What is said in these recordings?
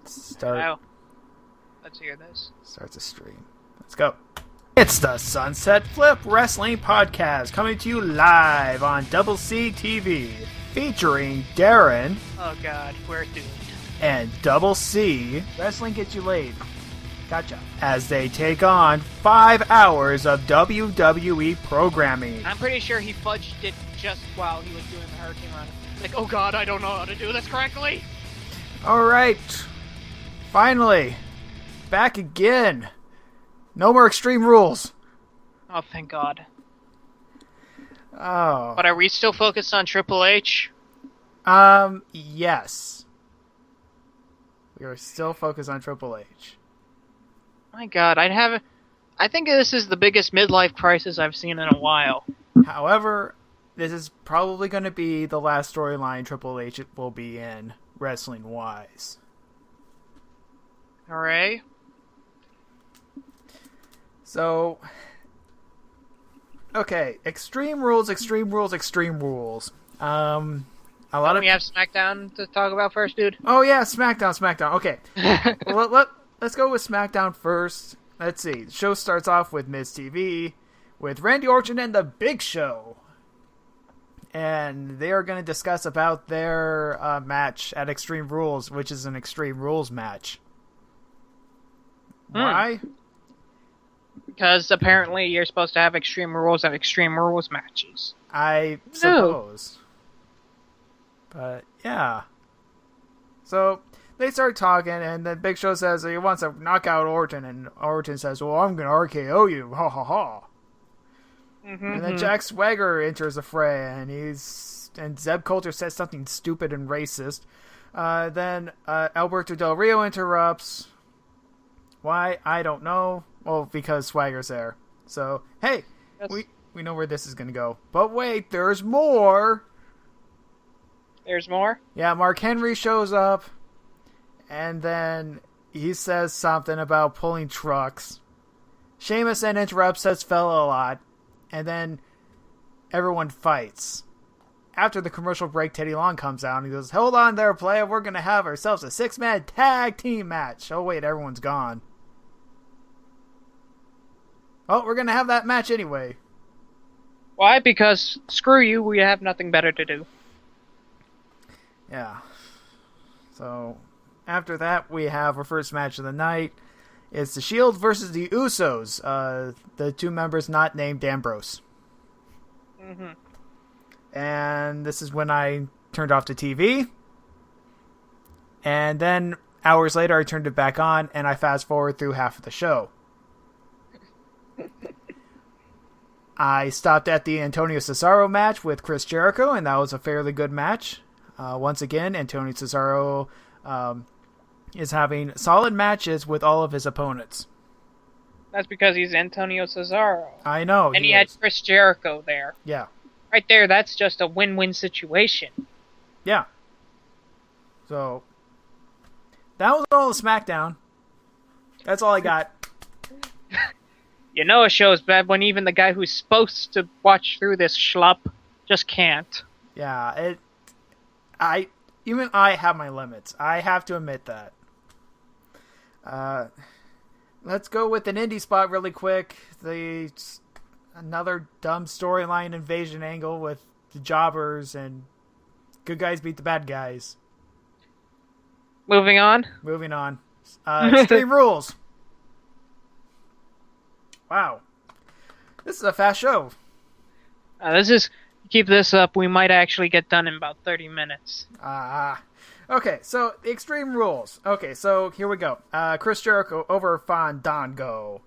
Start. Wow. Let's hear this. Start the stream. Let's go. It's the Sunset Flip Wrestling Podcast coming to you live on Double C TV, featuring Darren. Oh God, we're doomed. And Double C. Wrestling gets you laid. Gotcha. As they take on 5 hours of WWE programming. I'm pretty sure he fudged it just while he was doing the Hurricane Run. Like, oh God, I don't know how to do this correctly. Alright. Finally. Back again. No more Extreme Rules. Oh, thank God. Oh. But are we still focused on Triple H? Yes. We are still focused on Triple H. My God, I think this is the biggest midlife crisis I've seen in a while. However, this is probably going to be the last storyline Triple H will be in, wrestling-wise. Hooray. So, okay, Extreme Rules, Extreme Rules, Extreme Rules. A lot of we have SmackDown to talk about first, dude. Oh yeah, SmackDown. Okay, let's go with SmackDown first. Let's see. The show starts off with Miz TV, with Randy Orton and The Big Show, and they are going to discuss about their match at Extreme Rules, which is an Extreme Rules match. Why? Because apparently you're supposed to have Extreme Rules and Extreme Rules matches. I suppose. But, yeah. So, they start talking, and the Big Show says he wants to knock out Orton, and Orton says, well, I'm going to RKO you, ha ha ha. And then Jack Swagger enters the fray, and Zeb Coulter says something stupid and racist. Then Alberto Del Rio interrupts. Why? I don't know. Well, because Swagger's there. So, hey, Yes. we know where this is going to go. But wait, there's more! There's more? Yeah, Mark Henry shows up, and then he says something about pulling trucks. Sheamus then interrupts, says fella a lot, and then everyone fights. After the commercial break, Teddy Long comes out and he goes, hold on there, player, we're going to have ourselves a 6-man tag team match. Oh wait, everyone's gone. Oh, we're going to have that match anyway. Why? Because, screw you, we have nothing better to do. Yeah. So, after that, we have our first match of the night. It's the Shield versus the Usos. The two members not named Ambrose. And this is when I turned off the TV. And then, hours later, I turned it back on, and I fast forward through half of the show. I stopped at the Antonio Cesaro match with Chris Jericho, and that was a fairly good match. Once again, Antonio Cesaro is having solid matches with all of his opponents. That's because he's Antonio Cesaro. I know. And he had Chris Jericho there. Yeah. Right there, that's just a win-win situation. Yeah. So, that was all of SmackDown. That's all I got. You know a show's bad when even the guy who's supposed to watch through this schlup just can't. Yeah, I have my limits. I have to admit that. Let's go with an indie spot really quick. Another dumb storyline invasion angle with the jobbers and good guys beat the bad guys. Moving on. Extreme Rules. Wow. This is a fast show. Keep this up, we might actually get done in about 30 minutes. Okay, so the Extreme Rules. Okay, so here we go. Chris Jericho over Fandango.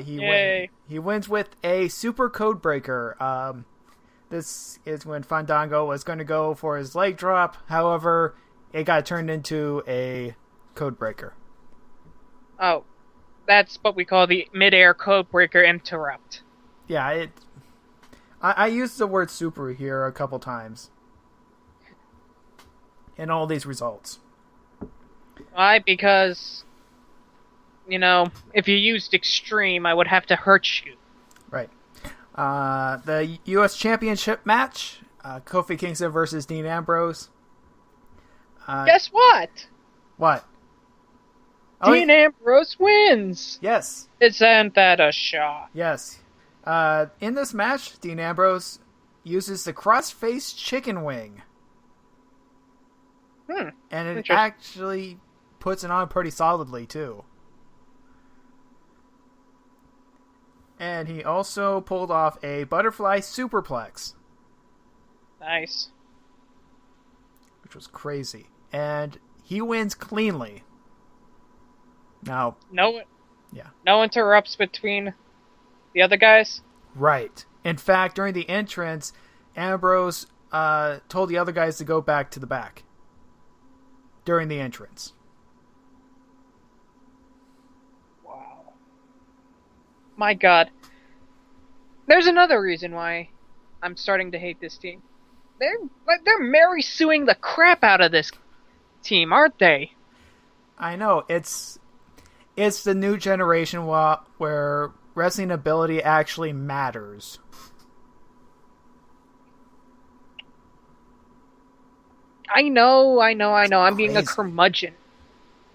He wins with a super code breaker. This is when Fandango was going to go for his leg drop. However, it got turned into a code breaker. Oh, that's what we call the mid-air code breaker interrupt. Yeah, I used the word super here a couple times. In all these results. Why? Because, if you used extreme, I would have to hurt you. Right. The U.S. Championship match, Kofi Kingston versus Dean Ambrose. Guess what? What? Dean Ambrose wins! Yes. Isn't that a shock? Yes. In this match, Dean Ambrose uses the cross-face chicken wing. And it actually puts it on pretty solidly, too. And he also pulled off a butterfly superplex. Nice. Which was crazy. And he wins cleanly. Now... No interrupts between the other guys? Right. In fact, during the entrance, Ambrose told the other guys to go back to the back. During the entrance. Wow. My God. There's another reason why I'm starting to hate this team. They're Mary suing the crap out of this team, aren't they? I know. It's the new generation where wrestling ability actually matters. I know. I'm being a curmudgeon.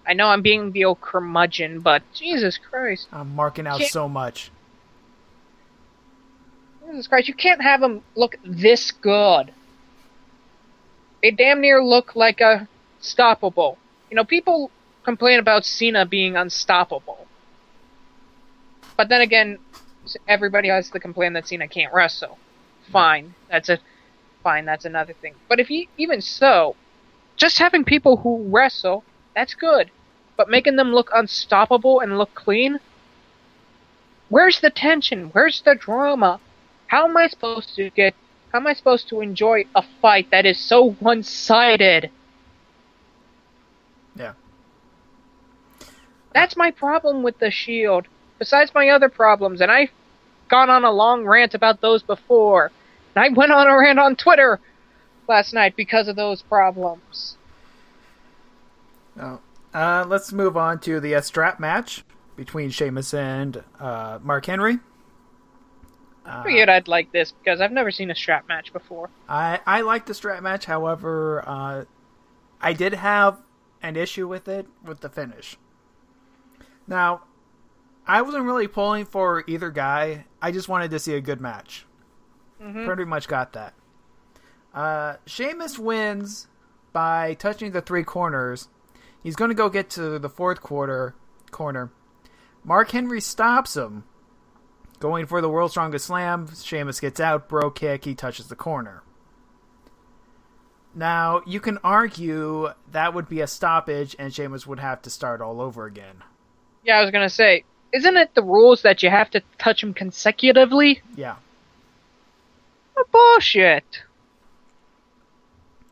I know I'm being the old curmudgeon, but Jesus Christ. I'm marking out so much. Jesus Christ, you can't have them look this good. They damn near look like unstoppable. You know, people complain about Cena being unstoppable. But then again, everybody has to complain that Cena can't wrestle. Fine, that's another thing. But even so, just having people who wrestle, that's good. But making them look unstoppable and look clean? Where's the tension? Where's the drama? How am I supposed to enjoy a fight that is so one-sided? Yeah. That's my problem with the Shield. Besides my other problems, and I've gone on a long rant about those before. And I went on a rant on Twitter last night because of those problems. Oh. Let's move on to the strap match between Sheamus and Mark Henry. I figured I'd like this because I've never seen a strap match before. I like the strap match, however, I did have an issue with it, with the finish. Now, I wasn't really pulling for either guy. I just wanted to see a good match. Mm-hmm. Pretty much got that. Sheamus wins by touching the three corners. He's going to go get to the fourth corner. Mark Henry stops him. Going for the World's Strongest Slam, Sheamus gets out, bro kick, he touches the corner. Now, you can argue that would be a stoppage and Sheamus would have to start all over again. Yeah, I was going to say, isn't it the rules that you have to touch him consecutively? Yeah. What bullshit.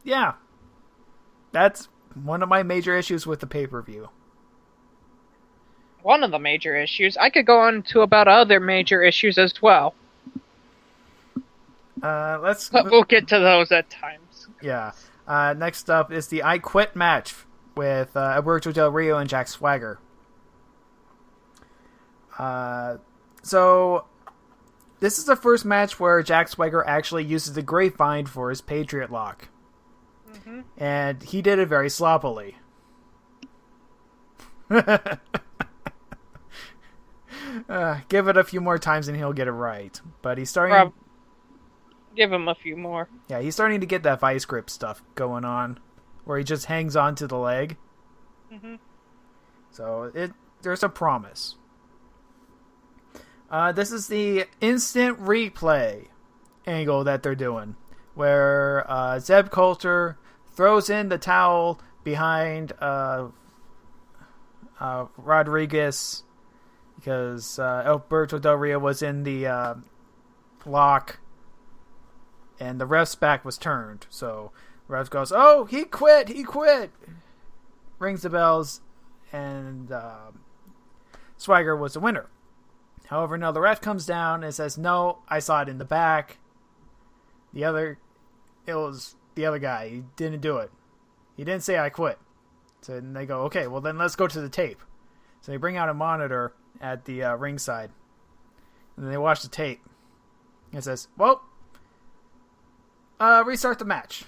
Yeah. That's one of my major issues with the pay-per-view. One of the major issues. I could go on to about other major issues as well. But we'll get to those at times. Yeah. Next up is the I Quit match with Alberto Del Rio and Jack Swagger. So this is the first match where Jack Swagger actually uses the grapevine for his Patriot lock. Mm-hmm. And he did it very sloppily. Give it a few more times and he'll get it right. But he's starting... Give him a few more. Yeah, he's starting to get that vice grip stuff going on, where he just hangs on to the leg. Mm-hmm. So there's a promise. This is the instant replay angle that they're doing, where Zeb Coulter throws in the towel behind Rodriguez because Alberto Del Rio was in the lock. And the ref's back was turned. So ref goes, "Oh, he quit! Rings the bells, and Swagger was the winner. However, now the ref comes down and says, "No, I saw it in the back. It was the other guy. He didn't do it. He didn't say I quit." So then they go, "Okay, well then let's go to the tape." So they bring out a monitor at the ringside. And then they watch the tape. It says, "Well, restart the match."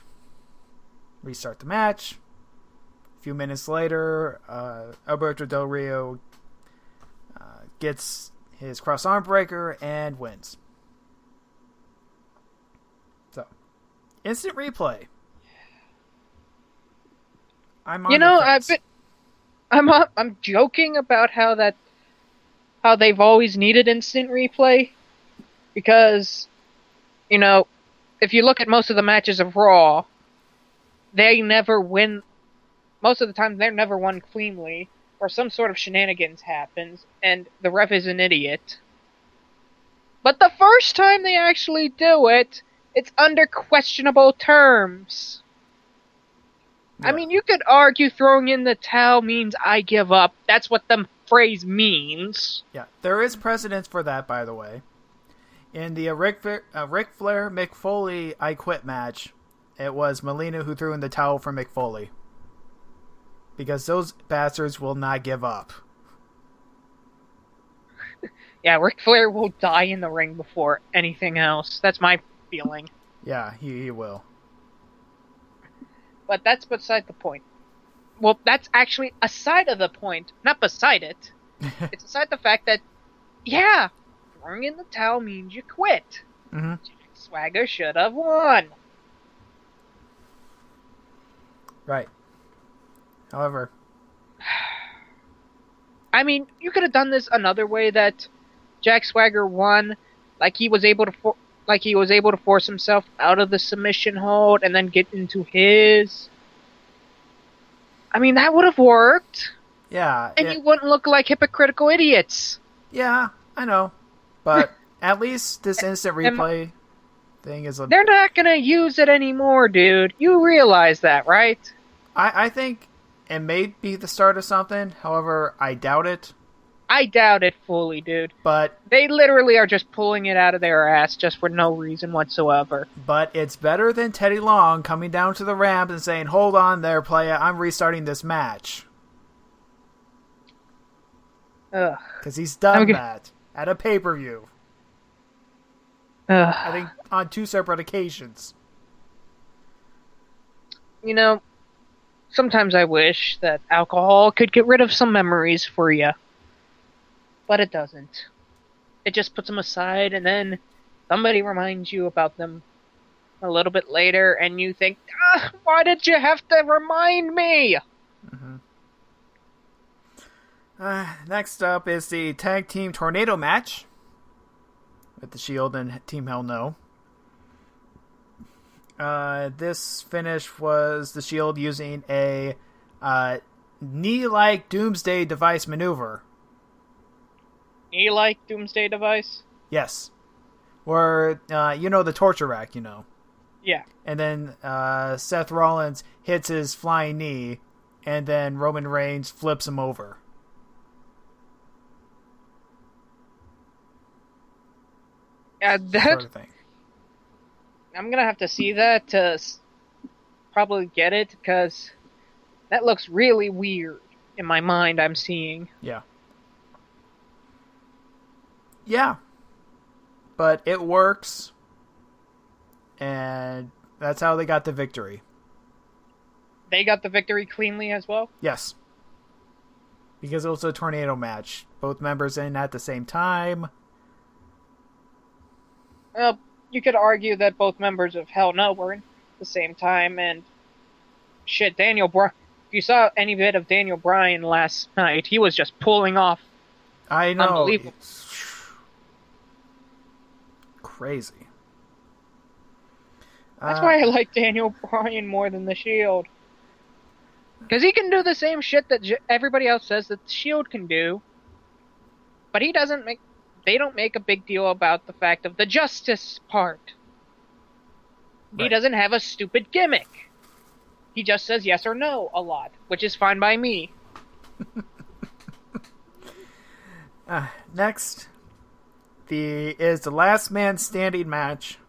A few minutes later, Alberto Del Rio gets his cross-arm breaker and wins. So, instant replay. I'm joking about how they've always needed instant replay, because, if you look at most of the matches of Raw, they never win. Most of the time, they're never won cleanly, or some sort of shenanigans happens, and the ref is an idiot. But the first time they actually do it, it's under questionable terms. Yeah. I mean, you could argue throwing in the towel means I give up. That's what the phrase means. Yeah, there is precedence for that, by the way. In the Ric Flair Mick Foley I Quit match, it was Melina who threw in the towel for Mick Foley. Because those bastards will not give up. Yeah, Ric Flair will die in the ring before anything else. That's my feeling. Yeah, he will. But that's beside the point. Well, that's actually aside of the point. Not beside it. It's aside the fact that, yeah, throwing in the towel means you quit. Mm-hmm. Jack Swagger should have won. Right. However, I mean, you could have done this another way, that Jack Swagger won, like he was able to force himself out of the submission hold and then get into his. I mean, that would have worked. Yeah. And you wouldn't look like hypocritical idiots. Yeah, I know. But at least this instant replay thing is They're not going to use it anymore, dude. You realize that, right? I think it may be the start of something. However, I doubt it. I doubt it fully, dude. But they literally are just pulling it out of their ass just for no reason whatsoever. But it's better than Teddy Long coming down to the ramp and saying, "Hold on there, playa, I'm restarting this match." Ugh. Because he's done that at a pay-per-view. I think on 2 separate occasions. Sometimes I wish that alcohol could get rid of some memories for you. But it doesn't. It just puts them aside, and then somebody reminds you about them a little bit later, and you think, why did you have to remind me? Mm-hmm. Next up is the Tag Team Tornado match with the Shield and Team Hell No. This finish was the Shield using a knee-like Doomsday Device maneuver. Knee-like Doomsday Device? Yes. Where, the torture rack, Yeah. And then Seth Rollins hits his flying knee, and then Roman Reigns flips him over. Yeah, that... sort of thing. I'm gonna have to see that to probably get it, because that looks really weird in my mind. I'm seeing. Yeah. Yeah. But it works. And that's how they got the victory. They got the victory cleanly as well? Yes. Because it was a tornado match. Both members in at the same time. Well, you could argue that both members of Hell No were in at the same time, and shit, Daniel Bryan. If you saw any bit of Daniel Bryan last night, he was just pulling off. I know. Unbelievable. It's crazy. That's why I like Daniel Bryan more than the Shield. Because he can do the same shit that everybody else says that the Shield can do. But he doesn't make... They don't make a big deal about the fact of the justice part. Right. He doesn't have a stupid gimmick. He just says yes or no a lot, which is fine by me. Next is the last man standing match.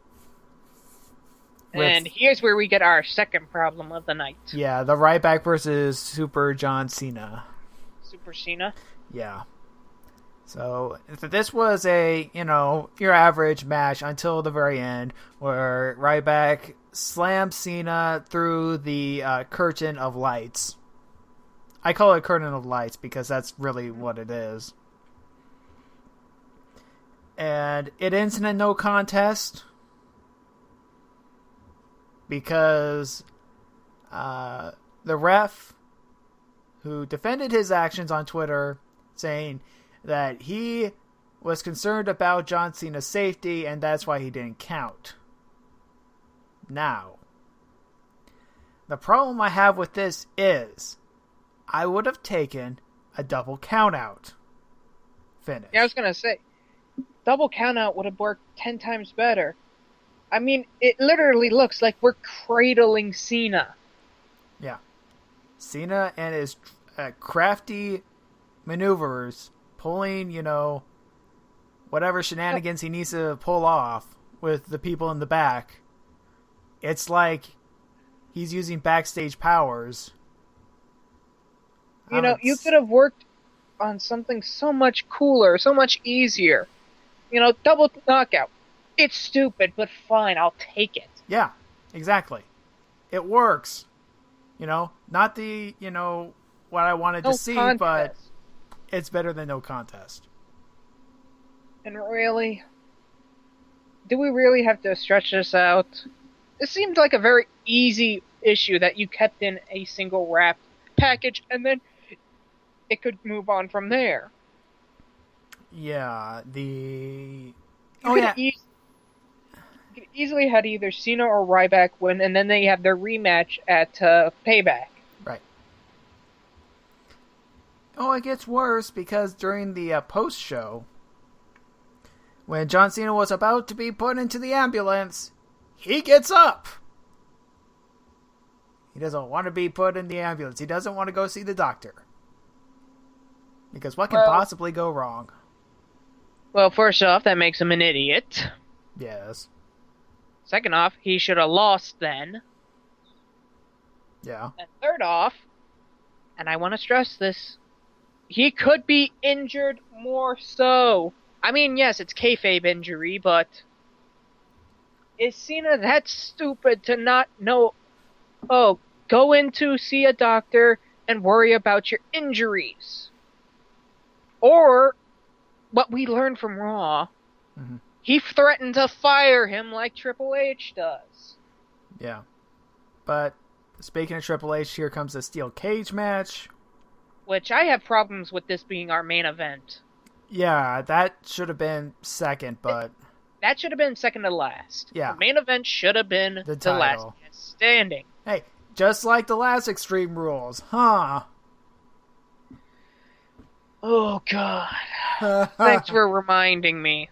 And here's where we get our second problem of the night. Yeah, the Ryback versus Super John Cena. Super Cena? Yeah. So, this was a, your average match until the very end, where Ryback slammed Cena through the curtain of lights. I call it curtain of lights because that's really what it is. And it ends in a no contest because the ref who defended his actions on Twitter saying that he was concerned about John Cena's safety and that's why he didn't count. Now, the problem I have with this is I would have taken a double countout finish. Yeah, I was going to say, double countout would have worked 10 times better. I mean, it literally looks like we're cradling Cena. Yeah. Cena and his crafty maneuvers, pulling, whatever shenanigans he needs to pull off with the people in the back. It's like he's using backstage powers. You could have worked on something so much cooler, so much easier. Double knockout. It's stupid, but fine, I'll take it. Yeah, exactly. It works. Not the, what I wanted to see, contest. But it's better than no contest. And really? Do we really have to stretch this out? It seemed like a very easy issue that you kept in a single wrapped package, and then it could move on from there. Yeah, You could easily had either Cena or Ryback win, and then they have their rematch at Payback. Right. Oh, it gets worse because during the post-show, when John Cena was about to be put into the ambulance, he gets up. He doesn't want to be put in the ambulance. He doesn't want to go see the doctor. Because what can possibly go wrong? Well, first off, that makes him an idiot. Yes. Second off, he should have lost then. Yeah. And third off, and I want to stress this, he could be injured more so. I mean, yes, it's kayfabe injury, but is Cena that stupid to not know, go in to see a doctor and worry about your injuries? Or, what we learned from Raw, he threatened to fire him like Triple H does. Yeah. But, speaking of Triple H, here comes the steel cage match. Which I have problems with this being our main event. Yeah, that should have been second, but... That should have been second to last. Yeah. The main event should have been the last man standing. Hey, just like the last Extreme Rules, huh? Oh, God. Thanks for reminding me.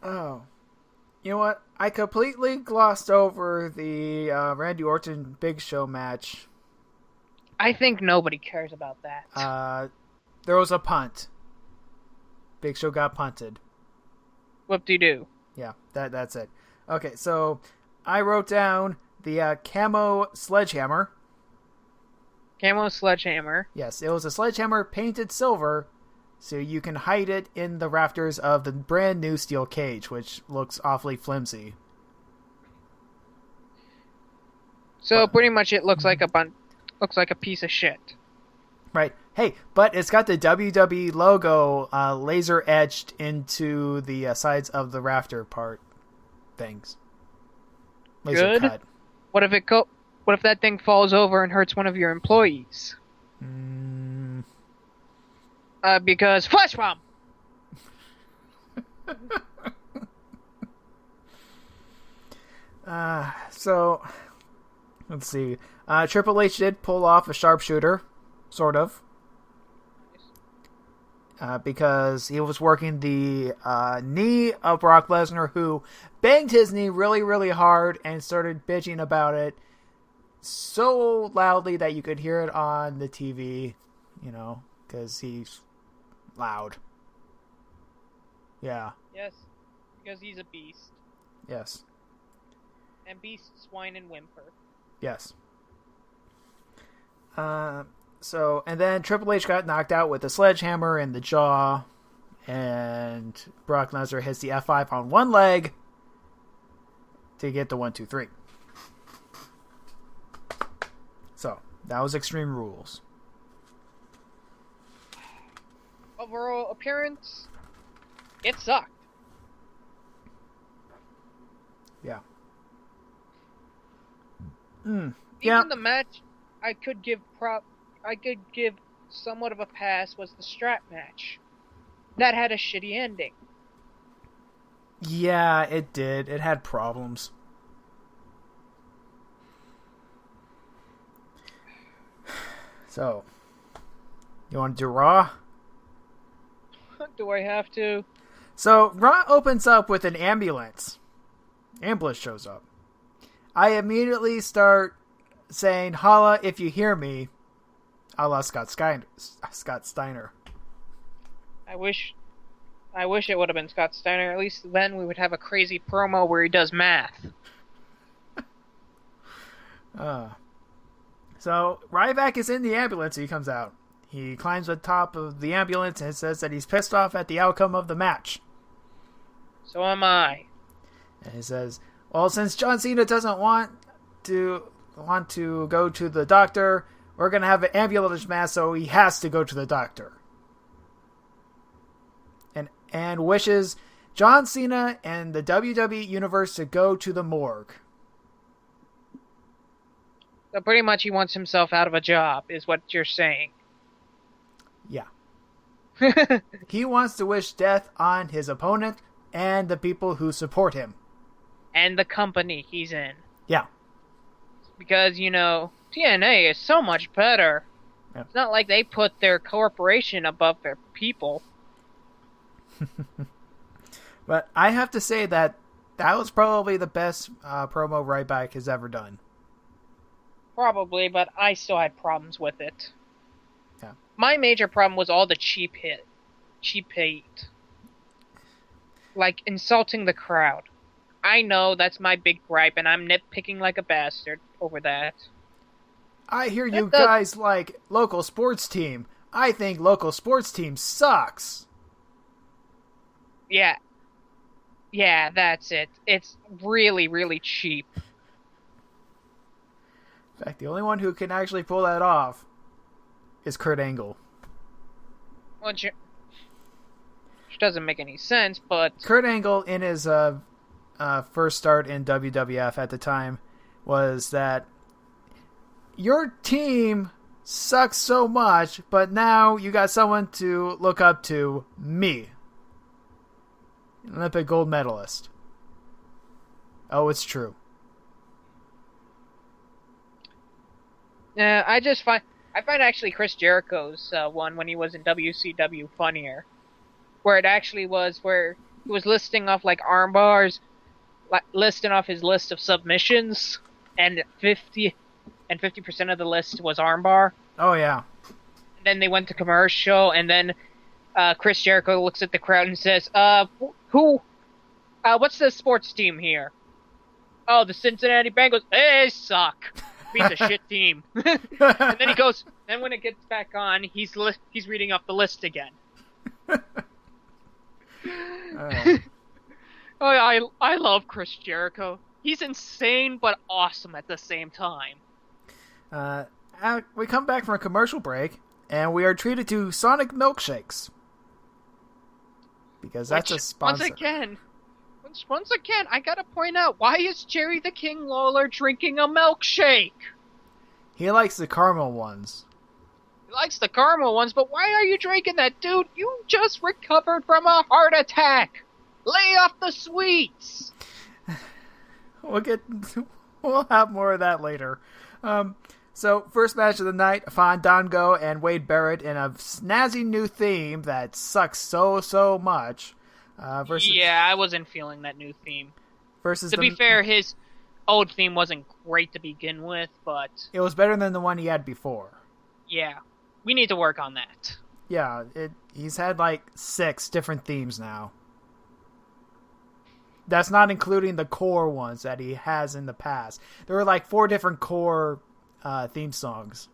Oh. You know what? I completely glossed over the Randy Orton Big Show match. I think nobody cares about that. There was a punt. Big Show got punted. Whoop-de-doo. Yeah, that's it. Okay, so I wrote down the camo sledgehammer. Camo sledgehammer. Yes, it was a sledgehammer painted silver, so you can hide it in the rafters of the brand new steel cage, which looks awfully flimsy. So pretty much it looks like a piece of shit. Right. Hey, but it's got the WWE logo laser etched into the sides of the rafter part things. Laser Good. cut. What if that thing falls over and hurts one of your employees? Because flash bomb. So let's see. Triple H did pull off a sharpshooter, sort of. Because he was working the knee of Brock Lesnar, who banged his knee really, really hard and started bitching about it so loudly that you could hear it on the TV, because he's loud. Yeah. Yes, because he's a beast. Yes. And beasts whine and whimper. Yes. So, and then Triple H got knocked out with a sledgehammer in the jaw, and Brock Lesnar hits the F5 on one leg to get the 1, 2, 3. So, That was Extreme Rules. Overall appearance, it sucked. Yeah. Even the match I could give somewhat of a pass was the strap match. That had a shitty ending. Yeah, it did. It had problems. So, you want to do Raw? Do I have to? So, Raw opens up with an ambulance. Ambulance shows up. I immediately start saying, "Holla if you hear me," a la Scott Steiner. I wish it would have been Scott Steiner. At least then we would have a crazy promo where he does math. So, Ryback is in the ambulance. He comes out. He climbs on top of the ambulance and says that he's pissed off at the outcome of the match. So am I. And he says, well, since John Cena doesn't want to go to the doctor, we're going to have an ambulance match, so he has to go to the doctor. And wishes John Cena and the WWE Universe to go to the morgue. So pretty much he wants himself out of a job, is what you're saying. Yeah. He wants to wish death on his opponent and the people who support him. And the company he's in. Yeah. Because, TNA is so much better. Yeah. It's not like they put their corporation above their people. But I have to say that was probably the best promo Ryback has ever done. Probably, but I still had problems with it. Yeah. My major problem was all the cheap hate. Like, insulting the crowd. I know that's my big gripe, and I'm nitpicking like a bastard over that. I hear you guys like local sports team. I think local sports team sucks. Yeah. Yeah, that's it. It's really, really cheap. In fact, the only one who can actually pull that off is Kurt Angle. Which doesn't make any sense, but... Kurt Angle, in his first start in WWF at the time, was that your team sucks so much, but now you got someone to look up to, me. Olympic gold medalist. Oh, it's true. I find actually Chris Jericho's one when he was in WCW funnier, where it actually was where he was listing off like arm bars, listing off his list of submissions, and 50% of the list was armbar. Oh yeah. And then they went to commercial, and then Chris Jericho looks at the crowd and says, what's the sports team here? Oh, the Cincinnati Bengals. They suck. Piece of shit team. And then he goes, then when it gets back on, he's reading off the list again. I love Chris Jericho. He's insane but awesome at the same time. We come back from a commercial break, and we are treated to Sonic milkshakes. Because that's a sponsor. Once again, I gotta point out, why is Jerry the King Lawler drinking a milkshake? He likes the caramel ones. He likes the caramel ones, but why are you drinking that, dude? You just recovered from a heart attack. Lay off the sweets. We'll have more of that later. So, first match of the night, Fandango and Wade Barrett in a snazzy new theme that sucks so much. Yeah, I wasn't feeling that new theme. To be fair, his old theme wasn't great to begin with, but... It was better than the one he had before. Yeah, we need to work on that. Yeah, he's had like 6 different themes now. That's not including the core ones that he has in the past. There were like 4 different core theme songs.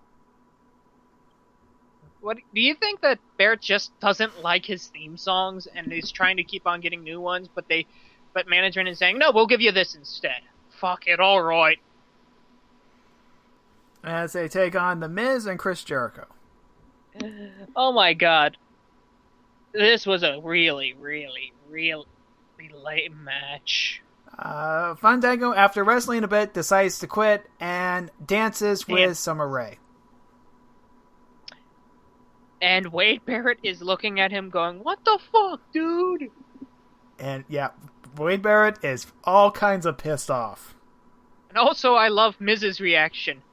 What do you think that Barrett just doesn't like his theme songs and is trying to keep on getting new ones, but management is saying, no, we'll give you this instead. Fuck it, alright. as they take on The Miz and Chris Jericho. Oh my god. This was a really, really, really lame match. Fandango, after wrestling a bit, decides to quit and dances with Summer Rae. And Wade Barrett is looking at him going, "What the fuck, dude?" And yeah, Wade Barrett is all kinds of pissed off. And also, I love Miz's reaction.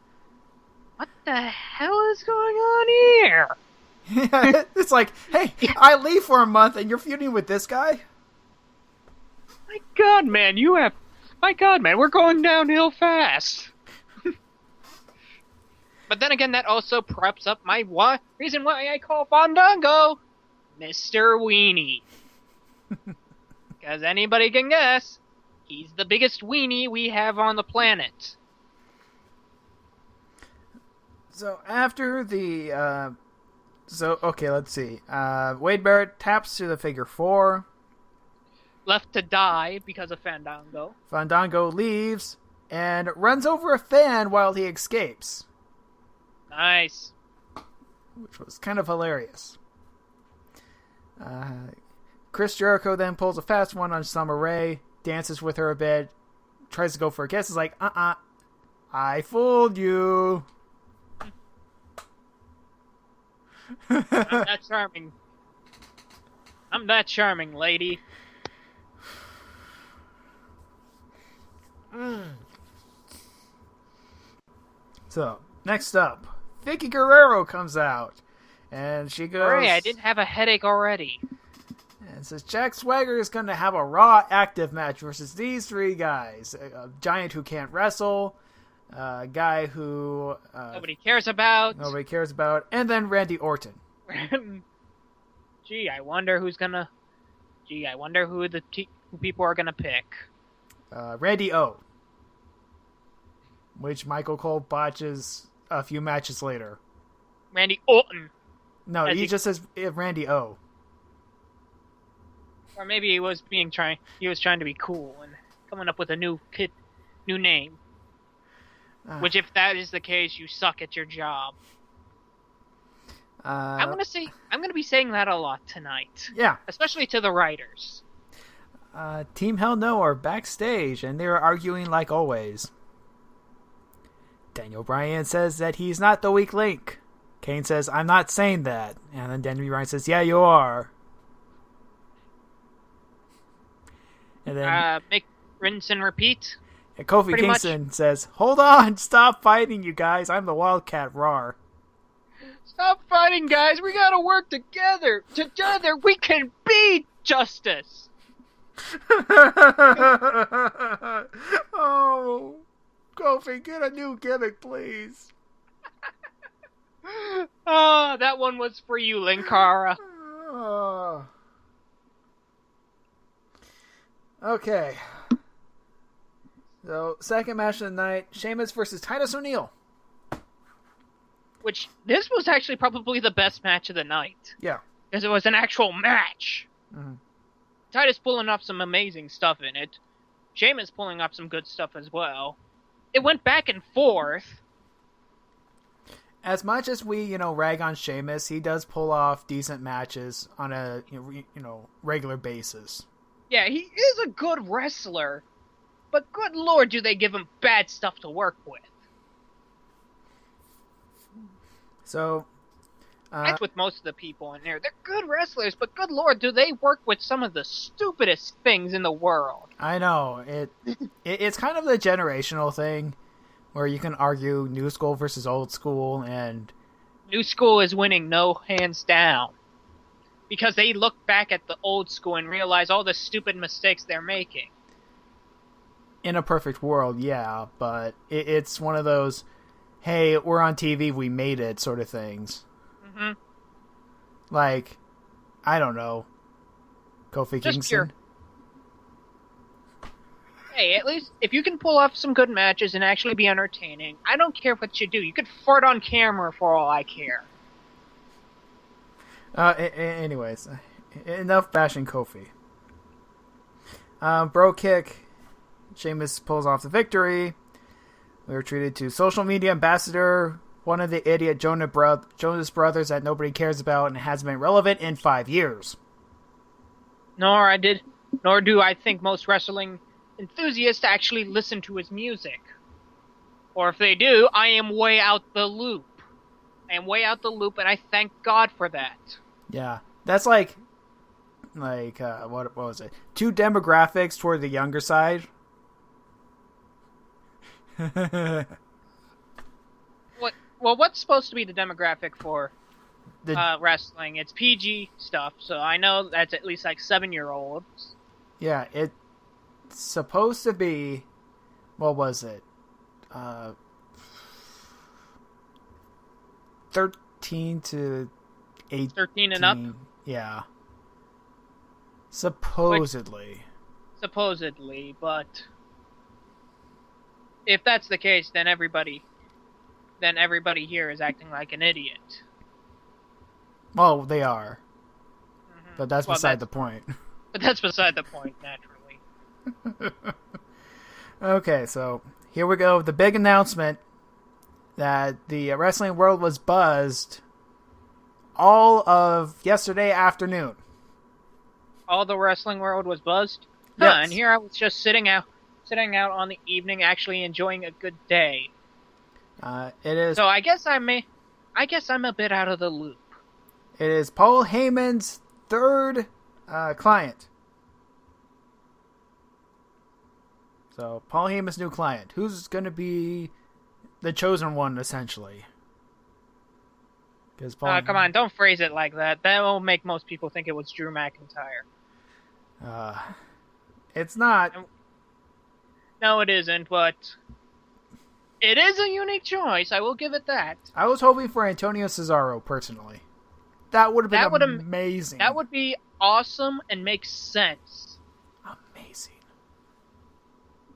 What the hell is going on here? It's like, hey, I leave for a month and you're feuding with this guy? My god, man, we're going downhill fast. But then again, that also props up my reason why I call Fandango Mr. Weenie. Because anybody can guess, he's the biggest weenie we have on the planet. So after the... okay, let's see. Wade Barrett taps to the figure 4. Left to die because of Fandango. Fandango leaves and runs over a fan while he escapes. Nice. Which was kind of hilarious. Chris Jericho then pulls a fast one on Summer Rae, dances with her a bit, tries to go for a kiss. Is like, I fooled you. I'm that charming. I'm that charming, lady. So, next up, Vicky Guerrero comes out. And she goes... Hooray, I didn't have a headache already. And says Jack Swagger is going to have a Raw active match versus these 3 guys. A giant who can't wrestle, a guy who... nobody cares about. And then Randy Orton. I wonder who people are gonna pick. Randy O. Which Michael Cole botches a few matches later. Randy Orton. No, he just says Randy O. Or maybe he was trying to be cool and coming up with a new name. Which, if that is the case, you suck at your job. I'm gonna be saying that a lot tonight. Yeah. Especially to the writers. Team Hell No are backstage, and they're arguing like always. Daniel Bryan says that he's not the weak link. Kane says, I'm not saying that. And then Daniel Bryan says, yeah, you are. And then... make rinse and repeat. And Kofi Kingston says, hold on, stop fighting, you guys. I'm the Wildcat Rawr. Stop fighting, guys. We gotta work together. Together we can be justice. Oh, Kofi, get a new gimmick, please. Oh, that one was for you, Linkara. Okay. So, second match of the night, Sheamus versus Titus O'Neil. Which, this was actually probably the best match of the night. Yeah. Because it was an actual match. Mm-hmm. Titus pulling off some amazing stuff in it. Sheamus pulling off some good stuff as well. It went back and forth. As much as we, rag on Sheamus, he does pull off decent matches on a, regular basis. Yeah, he is a good wrestler. But good lord, do they give him bad stuff to work with. So... that's with most of the people in there. They're good wrestlers, but good lord, do they work with some of the stupidest things in the world. I know. It's kind of the generational thing, where you can argue new school versus old school, and... New school is winning, no hands down. Because they look back at the old school and realize all the stupid mistakes they're making. In a perfect world, yeah, but it's one of those, hey, we're on TV, we made it sort of things. Mm-hmm. Like, I don't know, Kofi Kingston. Hey, at least if you can pull off some good matches and actually be entertaining, I don't care what you do. You could fart on camera for all I care. Anyways, enough bashing Kofi. Bro kick. Sheamus pulls off the victory. We were treated to social media ambassador, one of the idiot Jonas Brothers that nobody cares about and hasn't been relevant in 5 years. Nor do I think most wrestling enthusiasts actually listen to his music. Or if they do, I am way out the loop. I am way out the loop, and I thank God for that. Yeah, that's like what was it? 2 demographics toward the younger side. What's supposed to be the demographic for wrestling? It's PG stuff, so I know that's at least like 7-year-olds. Yeah, it's supposed to be. What was it? 13 to 18. 13 and up? Yeah. Supposedly. Supposedly, but if that's the case, then everybody here is acting like an idiot. Well, they are. Mm-hmm. But that's beside the point. But that's beside the point, naturally. Okay, so here we go. The big announcement that the wrestling world was buzzed all of yesterday afternoon. All the wrestling world was buzzed? Yes. Huh, and here I was just sitting out on the evening, actually enjoying a good day. It is. So I guess I'm a bit out of the loop. It is Paul Heyman's third client. So Paul Heyman's new client, who's going to be the chosen one, essentially. Because come on, don't phrase it like that. That will make most people think it was Drew McIntyre. It's not. No, it isn't, but it is a unique choice. I will give it that. I was hoping for Antonio Cesaro, personally. That would have been amazing. That would be awesome and make sense. Amazing.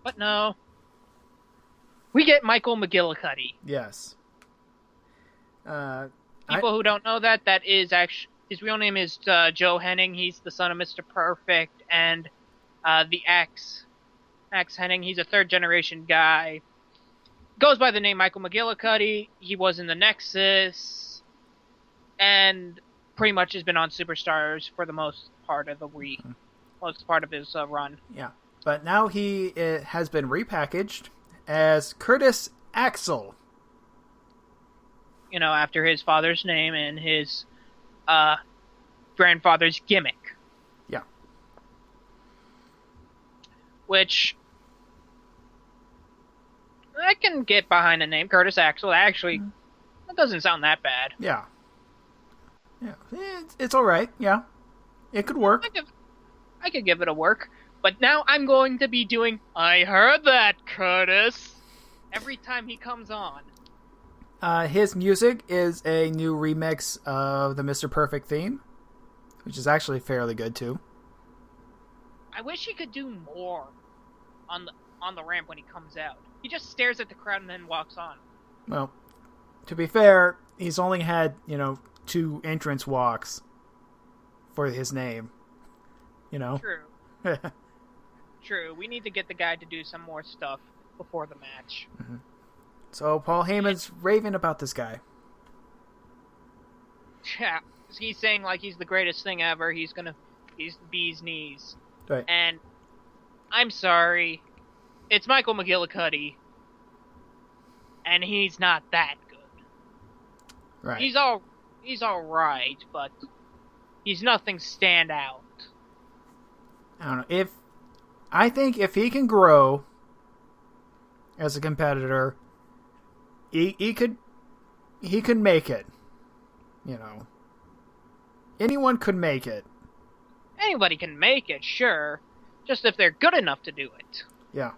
But no. We get Michael McGillicuddy. Yes. People who don't know that is actually... His real name is Joe Henning. He's the son of Mr. Perfect and the Axe Henning. He's a third-generation guy. Goes by the name Michael McGillicuddy. He was in the Nexus. And pretty much has been on Superstars for the most part of the week. Mm-hmm. Most part of his run. Yeah. But now he has been repackaged as Curtis Axel. You know, after his father's name and his grandfather's gimmick. Yeah. Which I can get behind the name Curtis Axel. Actually, that doesn't sound that bad. Yeah. Yeah. It's all right. Yeah. It could work. I could give it a work. But now I'm going to be doing I heard that, Curtis, every time he comes on. His music is a new remix of the Mr. Perfect theme, which is actually fairly good too. I wish he could do more on the ramp when he comes out. He just stares at the crowd and then walks on. Well, to be fair, he's only had, 2 entrance walks for his name. True. True. We need to get the guy to do some more stuff before the match. Mm-hmm. So Paul Heyman's raving about this guy. Yeah, he's saying like he's the greatest thing ever. He's the bee's knees. Right. And I'm sorry, it's Michael McGillicuddy, and he's not that good. Right. He's all right, but he's nothing stand out. I don't know. I think if he can grow as a competitor, he could make it. Anyone could make it. Anybody can make it, sure. Just if they're good enough to do it. Yeah.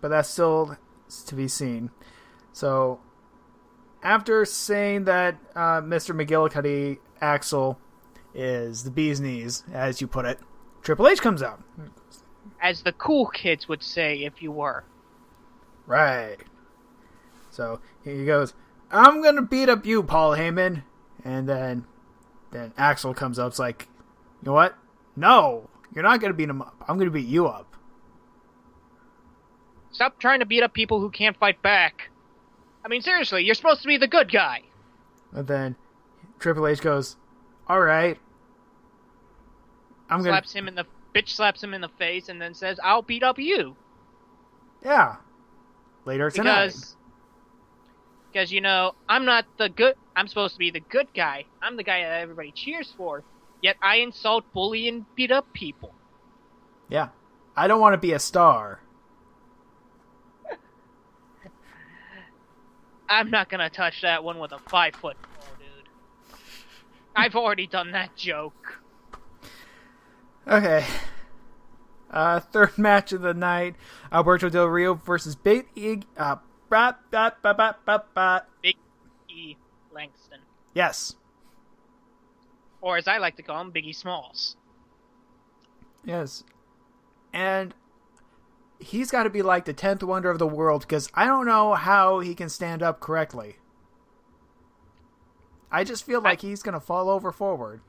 But that's still to be seen. So, after saying that Mr. McGillicuddy Axel is the bee's knees, as you put it, Triple H comes out. As the cool kids would say if you were. Right. So, he goes, I'm going to beat up you, Paul Heyman. And then Axel comes up. It's like, you know what? No, you're not going to beat him up. I'm going to beat you up. Stop trying to beat up people who can't fight back. I mean, seriously, you're supposed to be the good guy. And then Triple H goes, "All right, Slaps him in the face and then says, "I'll beat up you." Yeah. Later tonight. Because, I'm supposed to be the good guy. I'm the guy that everybody cheers for. Yet I insult, bully, and beat up people. Yeah. I don't want to be a star. I'm not gonna touch that one with a 5-foot pole, dude. I've already done that joke. Okay. Third match of the night. Alberto Del Rio versus Big E. Big E. Langston. Yes. Or as I like to call him, Biggie Smalls. Yes. And he's got to be like the 10th wonder of the world, because I don't know how he can stand up correctly. I just feel like he's going to fall over forward.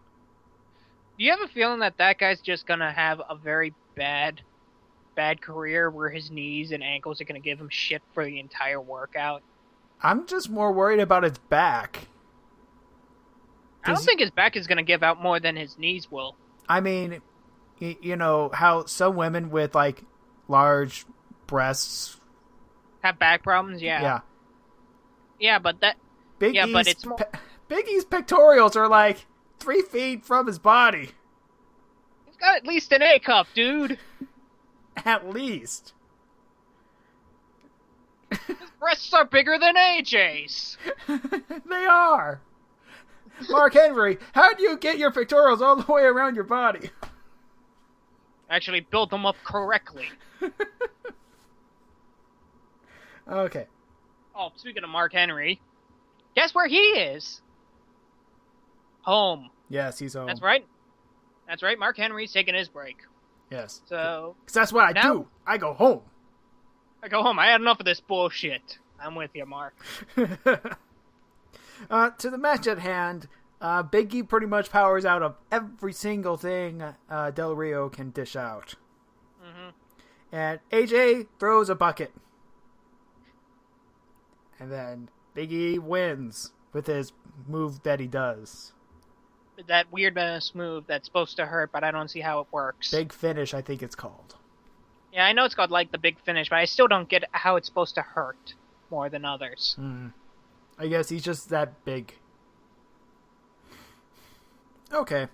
Do you have a feeling that guy's just going to have a very bad career where his knees and ankles are going to give him shit for the entire workout? I'm just more worried about his back. I don't think his back is going to give out more than his knees will. I mean, you know how some women with like large breasts have back problems. Yeah. But Big E's pectorals are like 3 feet from his body. He's got at least an A cup, dude. At least. His breasts are bigger than AJ's. They are. Mark Henry, how do you get your pectorals all the way around your body? Actually built them up correctly. Okay. Oh, speaking of Mark Henry, guess where he is? Home. Yes, he's home. That's right. Mark Henry's taking his break. Yes. So, because that's what I do. I go home. I had enough of this bullshit. I'm with you, Mark. To the match at hand, Big E pretty much powers out of every single thing Del Rio can dish out. Mm-hmm. And AJ throws a bucket. And then Big E wins with his move that he does. That weird-ass move that's supposed to hurt, but I don't see how it works. Big Finish, I think it's called. Yeah, I know it's called, like, the Big Finish, but I still don't get how it's supposed to hurt more than others. I guess he's just that big. Okay.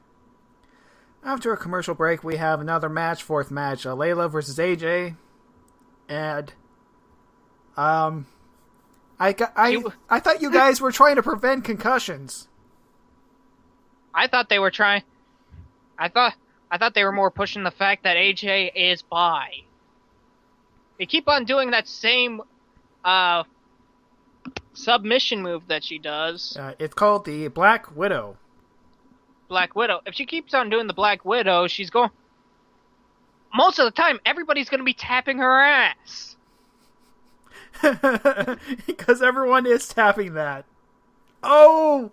After a commercial break, we have another match, fourth match, Layla versus AJ. And, I thought you guys were trying to prevent concussions. I thought they were trying. I thought they were more pushing the fact that AJ is bi. They keep on doing that same submission move that she does. It's called the Black Widow. Black Widow. If she keeps on doing the Black Widow, she's going. Most of the time, everybody's going to be tapping her ass. Because everyone is tapping that. Oh!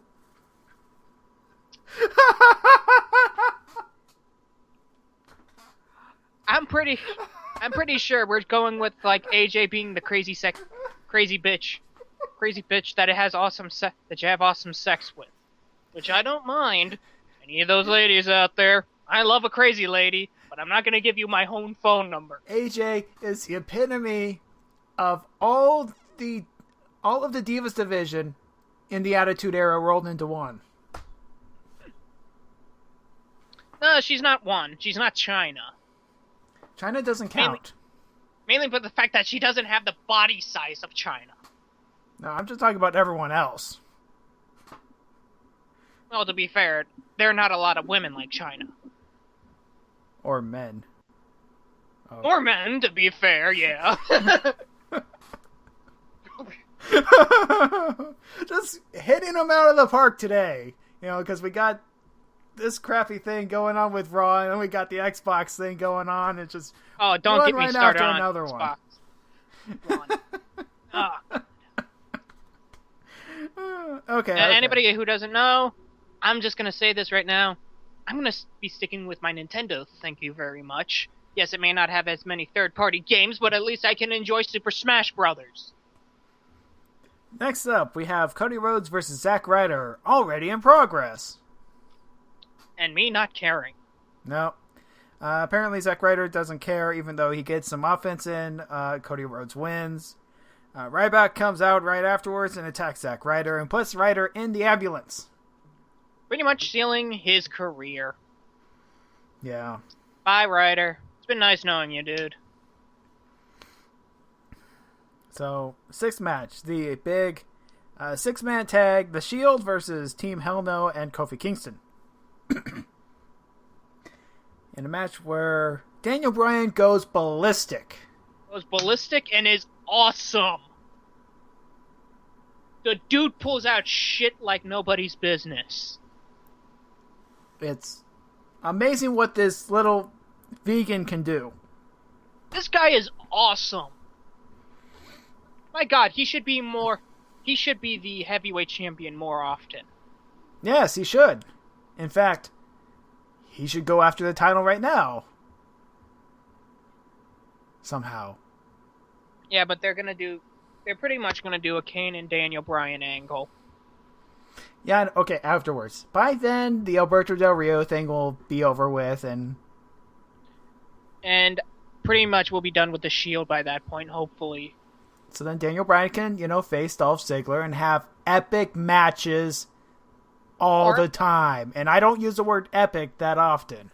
I'm pretty sure we're going with like AJ being the crazy bitch that it has that you have awesome sex with, which I don't mind. Any of those ladies out there, I love a crazy lady, but I'm not gonna give you my own phone number. AJ is the epitome of all of the Divas division in the Attitude Era rolled into one. No, she's not one. She's not China. China doesn't count. Mainly for the fact that she doesn't have the body size of China. No, I'm just talking about everyone else. Well, to be fair, there are not a lot of women like China. Or men. Oh. Or men, to be fair, yeah. Just hitting them out of the park today. You know, because we got this crappy thing going on with Raw, and then we got the Xbox thing going on. It's just don't get me started on another Xbox. Okay. Anybody who doesn't know, I'm just gonna say this right now. I'm gonna be sticking with my Nintendo. Thank you very much. Yes, it may not have as many third-party games, but at least I can enjoy Super Smash Brothers. Next up, we have Cody Rhodes versus Zack Ryder, already in progress. And me not caring. No. Apparently Zack Ryder doesn't care, even though he gets some offense in. Cody Rhodes wins. Ryback comes out right afterwards and attacks Zack Ryder and puts Ryder in the ambulance. Pretty much sealing his career. Yeah. Bye, Ryder. It's been nice knowing you, dude. So, sixth match. The big six-man tag. The Shield versus Team Hell No and Kofi Kingston. In a match where Daniel Bryan goes ballistic. Goes ballistic and is awesome. The dude pulls out shit like nobody's business. It's amazing what this little vegan can do. This guy is awesome. My God, he should be the heavyweight champion more often. Yes, he should. In fact, he should go after the title right now. Somehow. Yeah, but they're pretty much gonna do a Kane and Daniel Bryan angle. Yeah, okay, afterwards. By then, the Alberto Del Rio thing will be over with, and pretty much we'll be done with the Shield by that point, hopefully. So then Daniel Bryan can, face Dolph Ziggler and have epic matches all the time. And I don't use the word epic that often.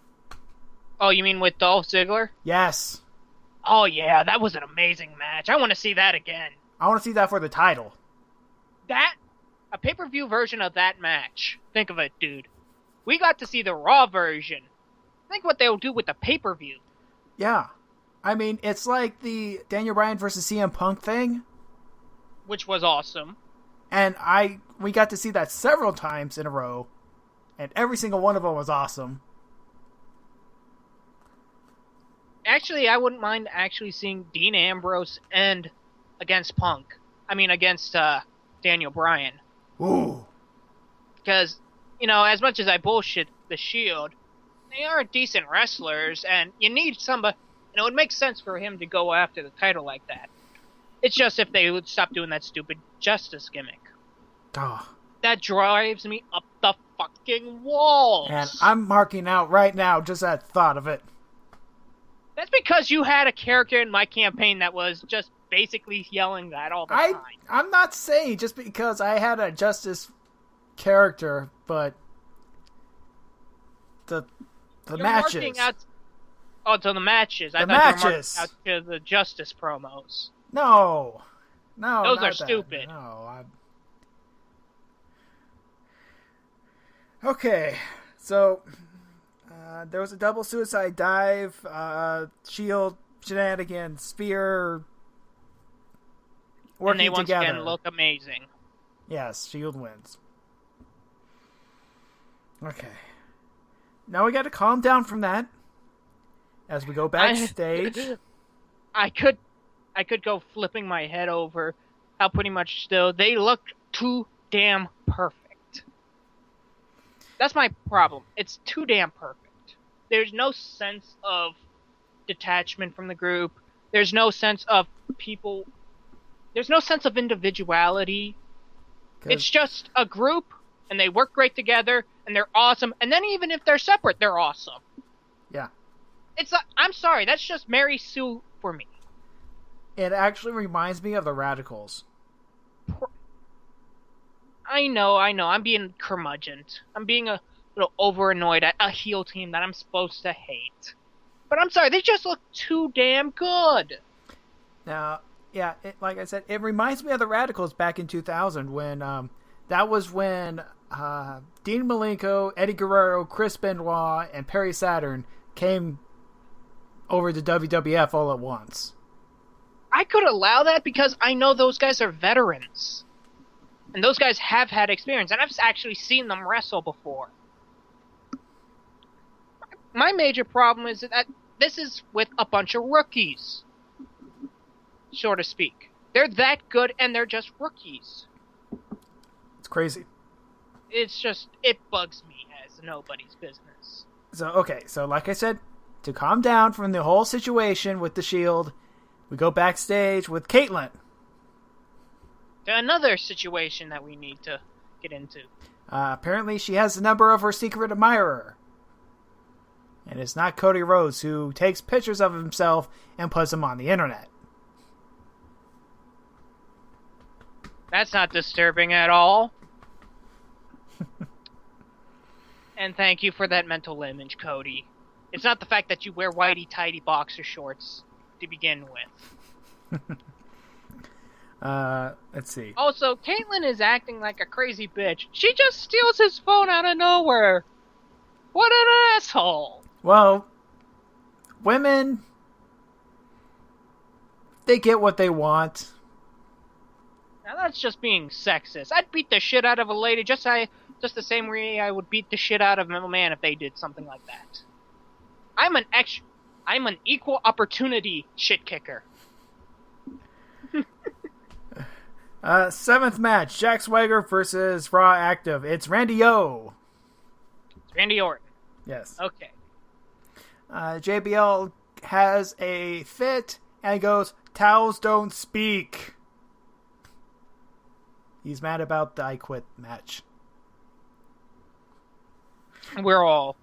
Oh, you mean with Dolph Ziggler? Yes. Oh, yeah, that was an amazing match. I want to see that again. I want to see that for the title. A pay-per-view version of that match. Think of it, dude. We got to see the Raw version. Think what they'll do with the pay-per-view. Yeah. I mean, it's like the Daniel Bryan versus CM Punk thing. Which was awesome. And we got to see that several times in a row. And every single one of them was awesome. Actually, I wouldn't mind actually seeing Dean Ambrose end against Daniel Bryan. Ooh. Because, as much as I bullshit the Shield, they are decent wrestlers, and you need somebody, it would make sense for him to go after the title like that. It's just if they would stop doing that stupid Justice gimmick. Oh. That drives me up the fucking walls. And I'm marking out right now just at thought of it. That's because you had a character in my campaign that was just basically yelling that all the time. I'm not saying just because I had a Justice character, but the matches. To the matches. I thought you were marking out to the Justice promos. No, those are stupid. No, Okay, so there was a double suicide dive, Shield shenanigans, Spear working together. And they once again look amazing. Yes, Shield wins. Okay. Now we got to calm down from that as we go backstage. I could go flipping my head over how pretty much still they look too damn perfect. That's my problem. It's too damn perfect. There's no sense of detachment from the group. There's no sense of people. There's no sense of individuality. It's just a group, and they work great together, and they're awesome. And then even if they're separate, they're awesome. Yeah. It's I'm sorry, that's just Mary Sue for me. It actually reminds me of the Radicals. I know. I'm being curmudgeon. I'm being a little over-annoyed at a heel team that I'm supposed to hate. But I'm sorry, they just look too damn good. Now, yeah, like I said, it reminds me of the Radicals back in 2000 when that was when Dean Malenko, Eddie Guerrero, Chris Benoit, and Perry Saturn came over to WWF all at once. I could allow that because I know those guys are veterans. And those guys have had experience, and I've actually seen them wrestle before. My major problem is that this is with a bunch of rookies, so to speak. They're that good, and they're just rookies. It's crazy. It bugs me as nobody's business. So like I said, to calm down from the whole situation with the Shield, we go backstage with Caitlyn. Another situation that we need to get into. Apparently she has the number of her secret admirer. And it's not Cody Rhodes, who takes pictures of himself and puts them on the internet. That's not disturbing at all. And thank you for that mental image, Cody. It's not the fact that you wear whitey-tighty boxer shorts to begin with. Let's see. Also, Caitlyn is acting like a crazy bitch. She just steals his phone out of nowhere. What an asshole. Well, women, they get what they want. Now that's just being sexist. I'd beat the shit out of a lady just the same way I would beat the shit out of a man if they did something like that. I'm an equal opportunity shit kicker. Seventh match, Jack Swagger versus Raw Active. It's Randy O. It's Randy Orton. Yes. Okay. JBL has a fit and goes, "Towels don't speak." He's mad about the I Quit match. You're all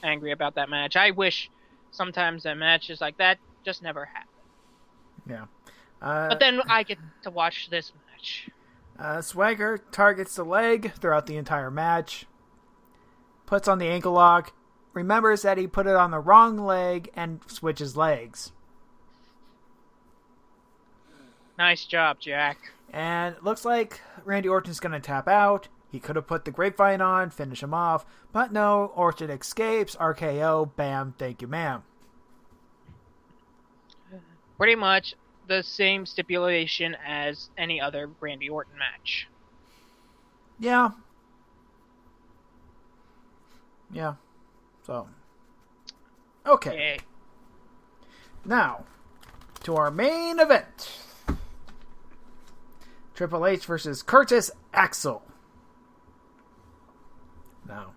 angry about that match. I wish sometimes that matches like that just never happen. Yeah. But then I get to watch this match. Swagger targets the leg throughout the entire match, puts on the ankle lock, remembers that he put it on the wrong leg, and switches legs. Nice job, Jack. And it looks like Randy Orton's going to tap out. He could have put the grapevine on, finish him off, but no, Orton escapes, RKO, bam, thank you ma'am. Pretty much the same stipulation as any other Randy Orton match. Yeah. So. Okay. Yay. Now, to our main event. Triple H versus Curtis Axel. Now,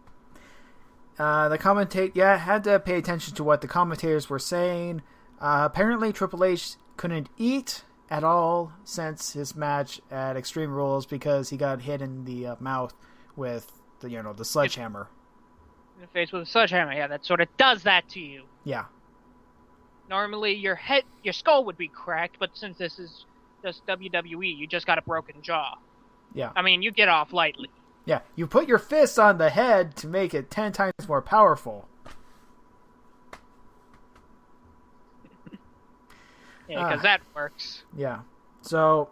had to pay attention to what the commentators were saying. Apparently, Triple H couldn't eat at all since his match at Extreme Rules because he got hit in the mouth with the sledgehammer. In the face with a sledgehammer, yeah, that sort of does that to you. Yeah. Normally, your skull would be cracked, but since this is just WWE, you just got a broken jaw. Yeah. I mean, you get off lightly. Yeah, you put your fist on the head to make it 10 times more powerful. Yeah, because that works. Yeah. So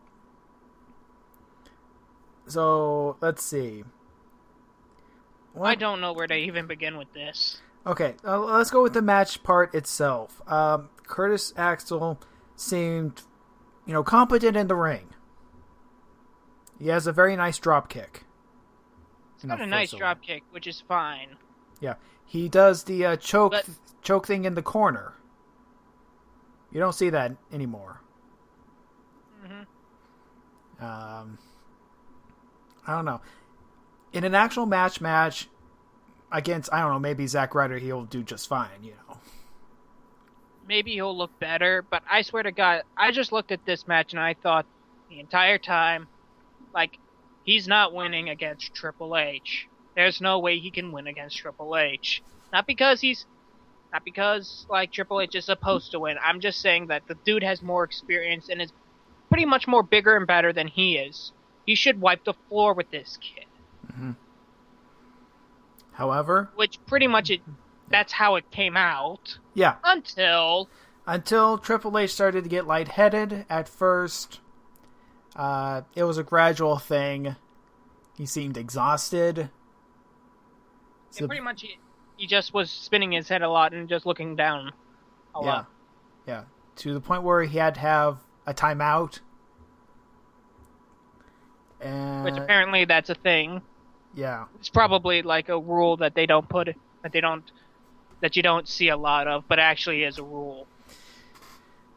let's see. I don't know where to even begin with this. Okay, let's go with the match part itself. Curtis Axel seemed, competent in the ring. He has a very nice drop kick. He's got a nice drop kick, which is fine. Yeah, he does the choke thing in the corner. You don't see that anymore. Mm-hmm. I don't know. In an actual match against, I don't know, maybe Zack Ryder, he'll do just fine, Maybe he'll look better, but I swear to God, I just looked at this match and I thought the entire time, he's not winning against Triple H. There's no way he can win against Triple H. Not because Triple H is supposed to win. I'm just saying that the dude has more experience and is pretty much more bigger and better than he is. He should wipe the floor with this kid. Mm-hmm. However, which pretty much that's how it came out. Yeah. Until Triple H started to get lightheaded at first. It was a gradual thing. He seemed exhausted. So pretty much he just was spinning his head a lot and just looking down a lot. Yeah. To the point where he had to have a timeout. Which apparently that's a thing. Yeah. It's probably like a rule that you don't see a lot of, but actually is a rule.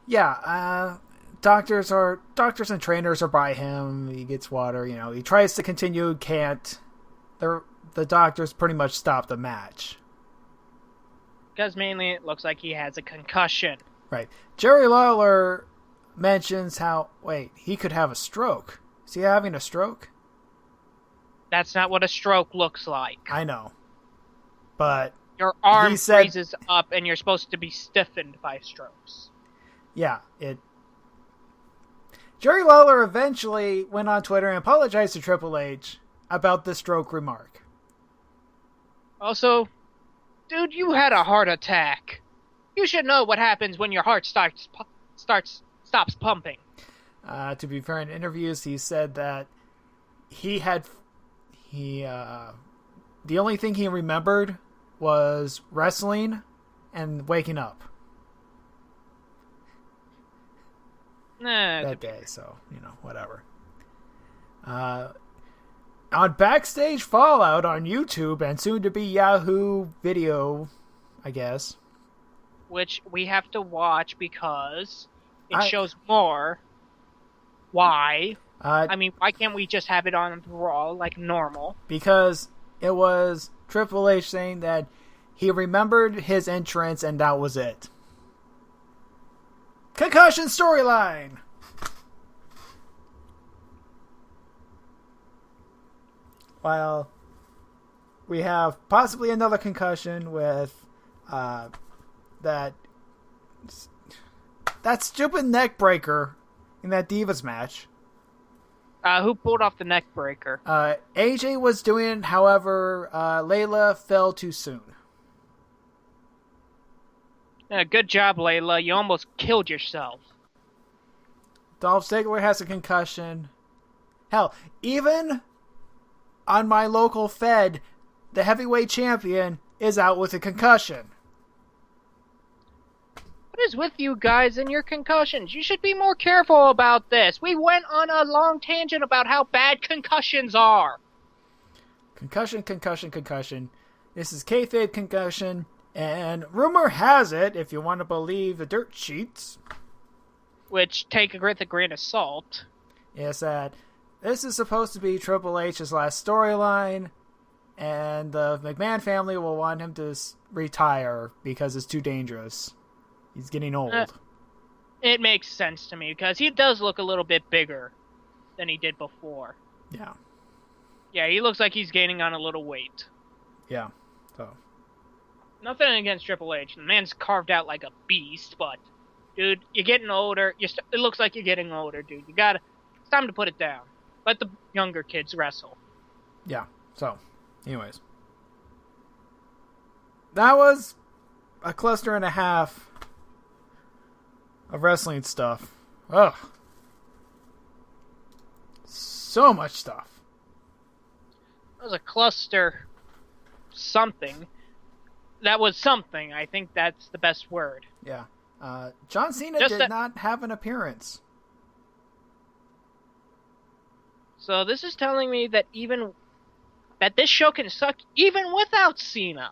Yeah, doctors and trainers are by him. He gets water, he tries to continue, can't. The doctors pretty much stop the match. Because mainly it looks like he has a concussion. Right. Jerry Lawler mentions how, he could have a stroke. Is he having a stroke? That's not what a stroke looks like. I know. But your arm freezes up and you're supposed to be stiffened by strokes. Yeah, Jerry Lawler eventually went on Twitter and apologized to Triple H about the stroke remark. Also, dude, you had a heart attack. You should know what happens when your heart stops pumping. To be fair, in interviews, he said that the only thing he remembered was wrestling and waking up that day. So, whatever. On Backstage Fallout on YouTube and soon to be Yahoo Video, I guess. Which we have to watch because it shows more. Why? Why can't we just have it on Raw like normal? Because it was Triple H saying that he remembered his entrance and that was it. Concussion storyline! While we have possibly another concussion with that stupid neck breaker in that Divas match. Who pulled off the neck breaker? AJ was doing it, however, Layla fell too soon. Good job, Layla. You almost killed yourself. Dolph Ziggler has a concussion. Hell, even on my local Fed, the heavyweight champion is out with a concussion. What is with you guys and your concussions? You should be more careful about this. We went on a long tangent about how bad concussions are. Concussion. This is kayfabe concussion, and rumor has it, if you want to believe the dirt sheets, which take it with a grain of salt, is that this is supposed to be Triple H's last storyline, and the McMahon family will want him to retire because it's too dangerous. He's getting old. It makes sense to me, because he does look a little bit bigger than he did before. Yeah. Yeah, he looks like he's gaining on a little weight. Yeah, so. Nothing against Triple H. The man's carved out like a beast, but, dude, you're getting older. It looks like you're getting older, dude. It's time to put it down. Let the younger kids wrestle. Yeah, so, anyways. That was a cluster and a half of wrestling stuff. Ugh. So much stuff. It was a cluster something. That was something. I think that's the best word. Yeah. John Cena did not have an appearance. So this is telling me that that this show can suck even without Cena.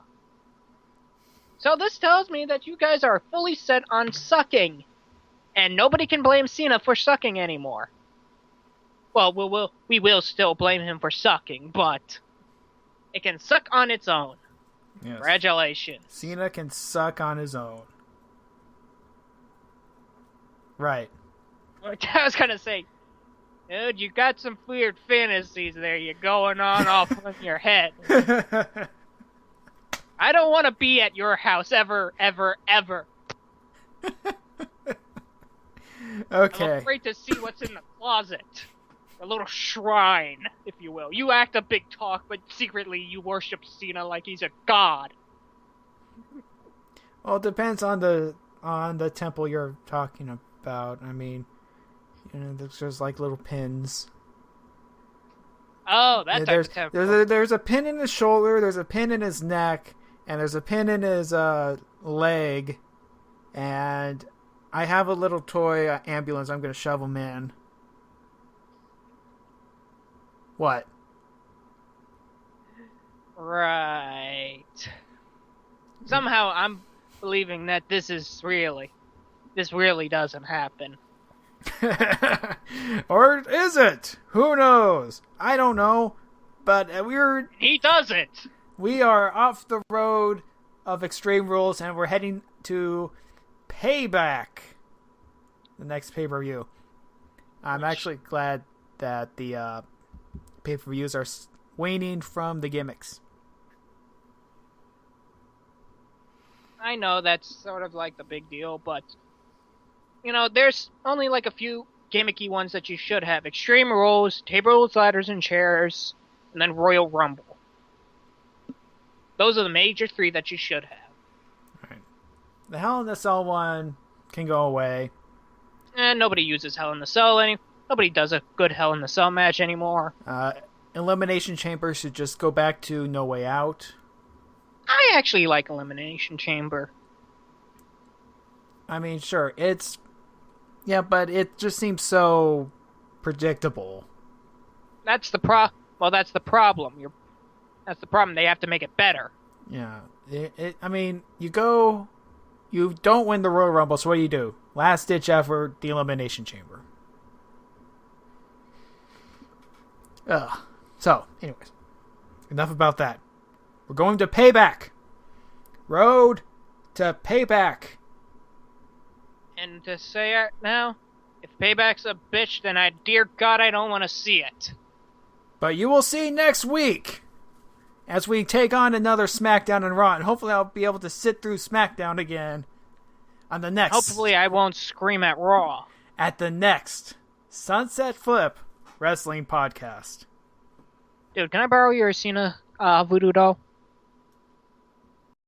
So this tells me that you guys are fully set on sucking. And nobody can blame Cena for sucking anymore. Well, we will still blame him for sucking, but it can suck on its own. Yes. Congratulations. Cena can suck on his own. Right. I was going to say, dude, you got some weird fantasies there you're going on off in your head. I don't want to be at your house ever, ever, ever. Okay. I'm afraid to see what's in the closet. A little shrine, if you will. You act a big talk, but secretly you worship Cena like he's a god. Well, it depends on the temple you're talking about. I mean, there's like little pins. Oh, that type of temple. There's a pin in his shoulder, there's a pin in his neck, and there's a pin in his leg, and I have a little toy ambulance. I'm going to shove him in. What? Right. Somehow I'm believing that this really doesn't happen. Or is it? Who knows? I don't know. But he doesn't. We are off the road of Extreme Rules and we're heading to Payback the next pay-per-view. I'm actually glad that the pay-per-views are waning from the gimmicks. I know that's sort of like the big deal, but there's only like a few gimmicky ones that you should have. Extreme Rules, tables, ladders, and chairs, and then Royal Rumble. Those are the major 3 that you should have. Right. The Hell in the Cell one can go away. And nobody uses Hell in the Cell nobody does a good Hell in the Cell match anymore. Elimination Chamber should just go back to No Way Out. I actually like Elimination Chamber. I mean, sure, yeah, but it just seems so predictable. That's the problem. That's the problem. That's the problem. They have to make it better. Yeah. I mean, you don't win the Royal Rumble, so what do? Last ditch effort, the Elimination Chamber. Ugh. So, anyways, enough about that. We're going to Payback. Road to Payback. And to say it now, if Payback's a bitch, then dear God, I don't want to see it. But you will see next week as we take on another Smackdown and Raw, and hopefully I'll be able to sit through Smackdown again on the next. Hopefully I won't scream at Raw. At the next Sunset Flip Wrestling Podcast. Dude, can I borrow your Cena voodoo doll?